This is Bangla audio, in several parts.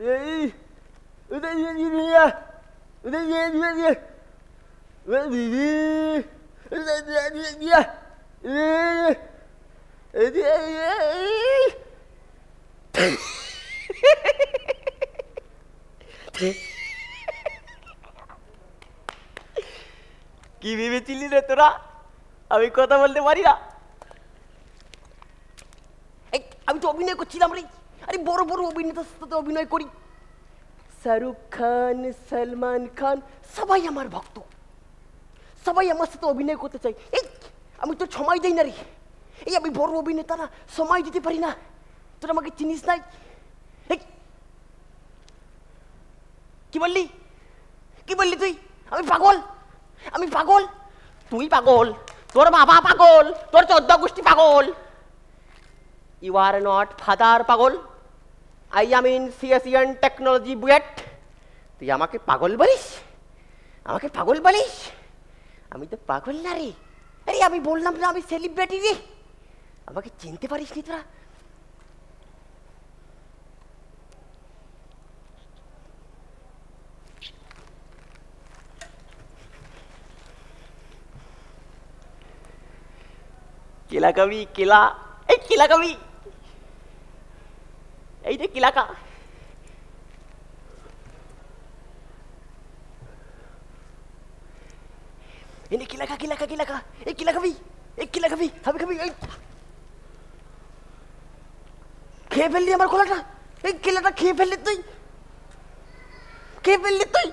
কি ভেবেছিলি রে তোরা আমি কথা বলতে পারি না? আমি তো অভিনয় করছিলাম রে। আরে বড় বড় অভিনেতার সাথে অভিনয় করি। শাহরুখ খান, সলমান খান সবাই আমার ভক্ত, সবাই আমার সাথে অভিনয় করতে চাই। এই আমি তো সময় দেই না রে। এই আমি বড় অভিনেতা না, সময় দিতে পারি না। তোরা আমাকে চিনিস নাই। এই কি বললি, কি বললি তুই? আমি পাগল, আমি পাগল? তুই পাগল, তোর বাবা পাগল, তোর 14 গোষ্ঠী পাগল। ইউ আর নট ফাদার পাগল, আই এম ইন সিএসিয়ান টেকনোলজি বুয়েট। তুই আমাকে পাগল বলিস, আমাকে পাগল বলিস? আমি তো পাগল না রে। আরে আমি বললাম না আমি সেলিব্রিটি রে, আমাকে চিনতে পারিস নি তোরা? কেলা কবি কেলা, এই কেলা কবি, এই যে কেলাকা। এই কেলাকা কেলাকা কেলাকা, এই কেলা কবি, এই কেলা কবি, খাবি খাবি। এই খেয়ে ফেললি আমার খোলাটা, এই কেলাটা খেয়ে ফেললি তুই, খেয়ে ফেললি তুই।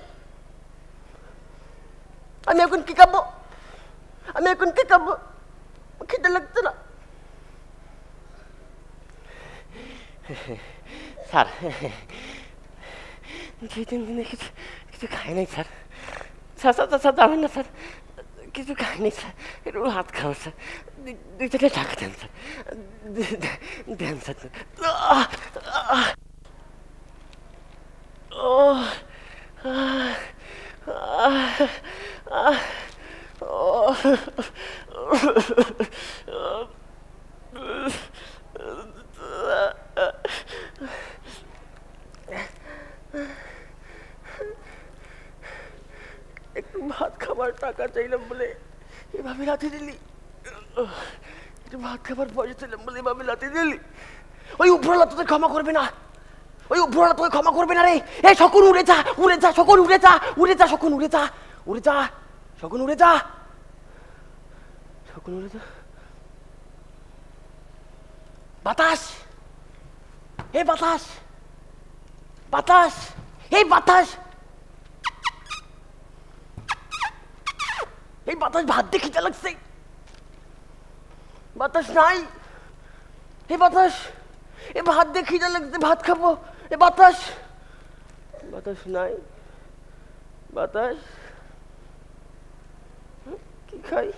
আমি এখন কি খাবো, আমি এখন কি খাবো? খেতে লাগছে না স্যার, দুই-তিন দিনে কিছু খাই নাই স্যার। স্যার স্যার স্যার যাবেন না স্যার, কিছু খাই নাই স্যার, একটু ভাত খাবো স্যার। 2-3 টাকা দেন স্যার, দেন স্যার। ও একটু ভাত খাবার টাকা চাইলাম বলে এভাবে লাথি দিলি, একটু ভাত খাবার পয়সা চাইলাম বলে এভাবে লাথি দিলি। ওই উপরওয়ালা তোদের ক্ষমা করবে না, ওই উপরওয়ালা তোকে ক্ষমা করবে না রে। এই শকুন উড়ে যা, উড়ে যা শকুন, উড়ে যা, উড়ে যা শকুন, উড়ে যা, উড়ে যা শকুন, উড়ে যা শকুন, উড়ে যা। বাতাস, হে বাতাস, বাতাস, হে বাতাস, এই বাতাস ভাত দিয়ে খিদে লাগছে। বাতাস নাই, হে বাতাস, এ ভাত দিয়ে খিদে লাগছে, ভাত খাবো। এ বাতাস, বাতাস নাই, বাতাস কি খাই?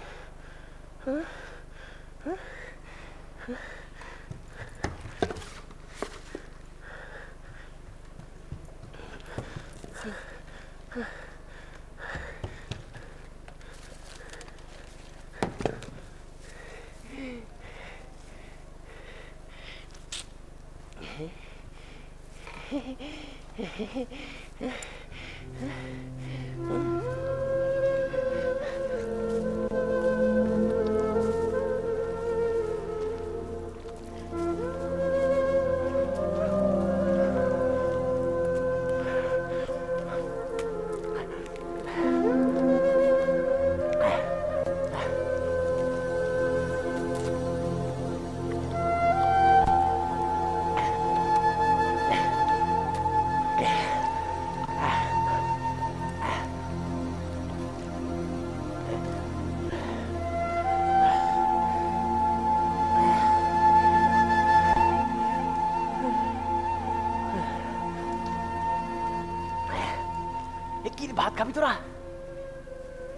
ভাত খাবি তোরা?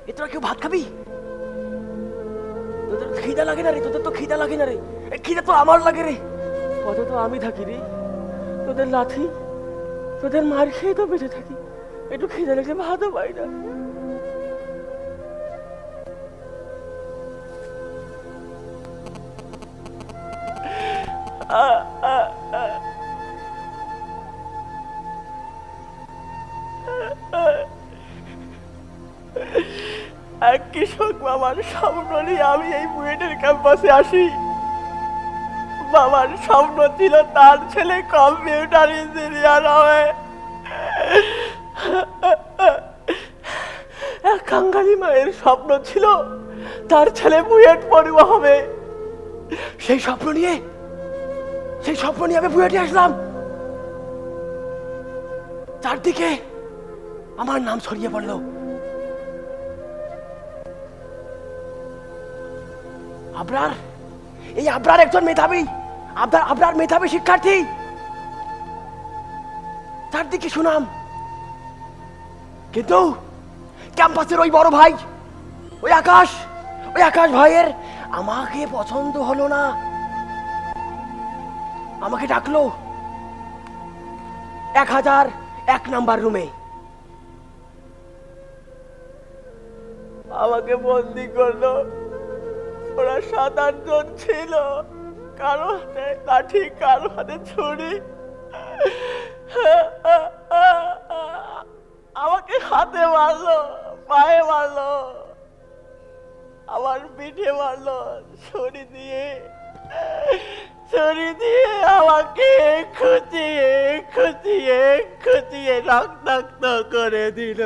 এ তোরা কেউ ভাত খাবি? তোদের খিদা লাগে না রে? তোদের তো খিদা লাগে না রে? খিদা তো আমার লাগে রে। পথে তো আমি থাকি রে, তোদের লাথি, তোদের মার খেয়ে তো বেঁচে থাকি। একটু খিদা লাগলে ভাতও পাই না। এক কৃষক বাবার স্বপ্ন নিয়ে আমি এই বুয়েটের ক্যাম্পাসে আসি। বাবার স্বপ্ন ছিল তার ছেলে কম্পিউটার ইঞ্জিনিয়ার হবে। এক কাঙ্গালি মায়ের স্বপ্ন ছিল তার ছেলে বুয়েট পড়ুয়া হবে। সেই স্বপ্ন নিয়ে আমি বুয়েটে আসলাম। চারদিকে আমার নাম ছড়িয়ে পড়ল। আবরার একজন মেধাবী, আবরার মেধাবী শিক্ষার্থী। চারদিকে সুনাম, কিন্তু ক্যাম্পাসের ওই বড় ভাই, ওই আকাশ ভাইয়ের আমাকে পছন্দ হলো না। আমাকে ডাকলো 1001 নাম্বার রুমে। আমাকে বন্দি করলো। ওরা 7-8 জন ছিল, কারো হাতে লাঠি, কারো হাতে ছুরি। আমাকে হাতে মারলো, পায়ে মারলো, আমার পিঠে মারলো ছুরি দিয়ে আমাকে খুঁচিয়ে রক্তাক্ত করে দিল।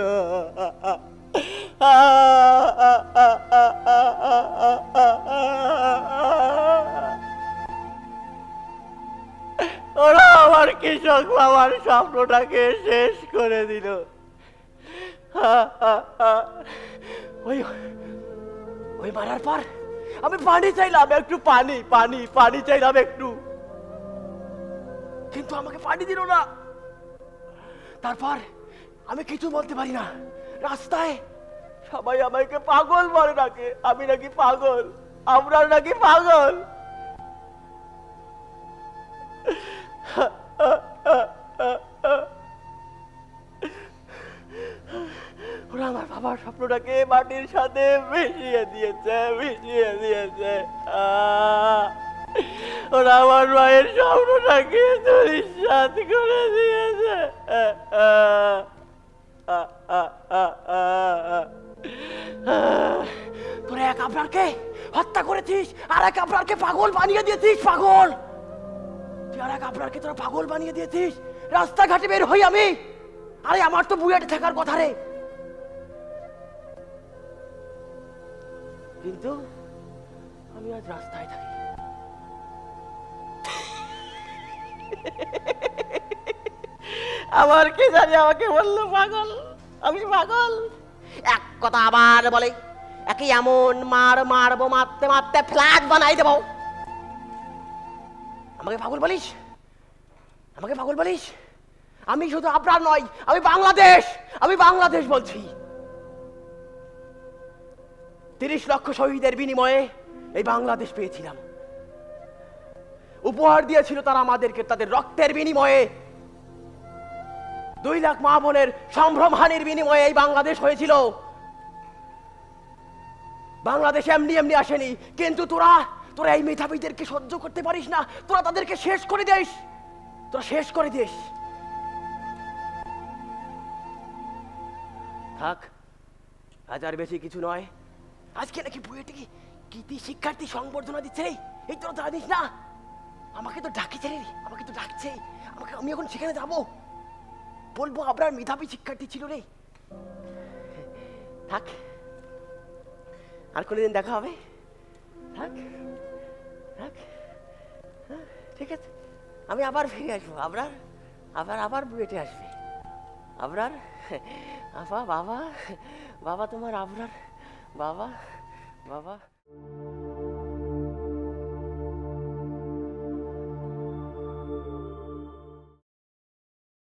ওরা আমার কৃষক বাবার স্বপ্নটাকে শেষ করে দিল। ওই মারার পর আমি পানি চাইলাম, একটু পানি চাইলাম একটু, কিন্তু আমাকে পানি দিল না। তারপর আমি কিছু বলতে পারি না। রাস্তায় সবাই আমাকে পাগল বলে ডাকে। আমি নাকি পাগল, আমরা নাকি পাগল। ওরা আমার বাবার স্বপ্নটাকে মাটির সাথে মিশিয়ে দিয়েছে। ওরা আমার মায়ের স্বপ্নটাকে ধূলিসাৎ করে দিয়েছে। তোরা এক আবরারকে হত্যা করেছিস, আর এক আবরারকে পাগল বানিয়ে দিয়েছিস। পাগল তুই, আর এক আবরারকে তোরা পাগল বানিয়ে দিয়েছিস। রাস্তাঘাটে বের হই আমি, আরে আমার তো বুয়েটে থাকার কথা রে, কিন্তু আমি আজ রাস্তায় থাকি। আমার কে জানি আমাকে বললো পাগল, আমি পাগল। এক কথা আবার বলে, একে এমন মারবো, মারতে ফ্ল্যাট বানাই দেব। আমাকে পাগল বলিস? আমি শুধু আবরার নয়, আমি বাংলাদেশ বলছি। 30 লক্ষ শহীদের বিনিময়ে এই বাংলাদেশ পেয়েছিলাম। উপহার দিয়েছিল তারা আমাদেরকে তাদের রক্তের বিনিময়ে। 2 লাখ মা বোনের সম্ভ্রমহানির বিনিময়ে এই বাংলাদেশ হয়েছিল। বাংলাদেশ এমনি আসেনি। কিন্তু তোরা এই মেধাবীদেরকে সহ্য করতে পারিস না। তোরা তাদেরকে শেষ করে দিস। থাক, আজ আর বেশি কিছু নয়। আজকে নাকি বুয়েটে কৃতি শিক্ষার্থী সংবর্ধনা দিচ্ছে। এই তোরা জানিস না? আমাকে তো ডাকছে, আমি এখন সেখানে যাবো, বলবো আপনার মেধাবী শিক্ষার্থী ছিল রে। থাক, আর কোনদিন দেখা হবে? থাক, ঠিক আছে, আমি আবার ফিরে আসবো। আবার বুয়েটে আসবে। আবরার, বাবা তোমার আবরার, বাবা।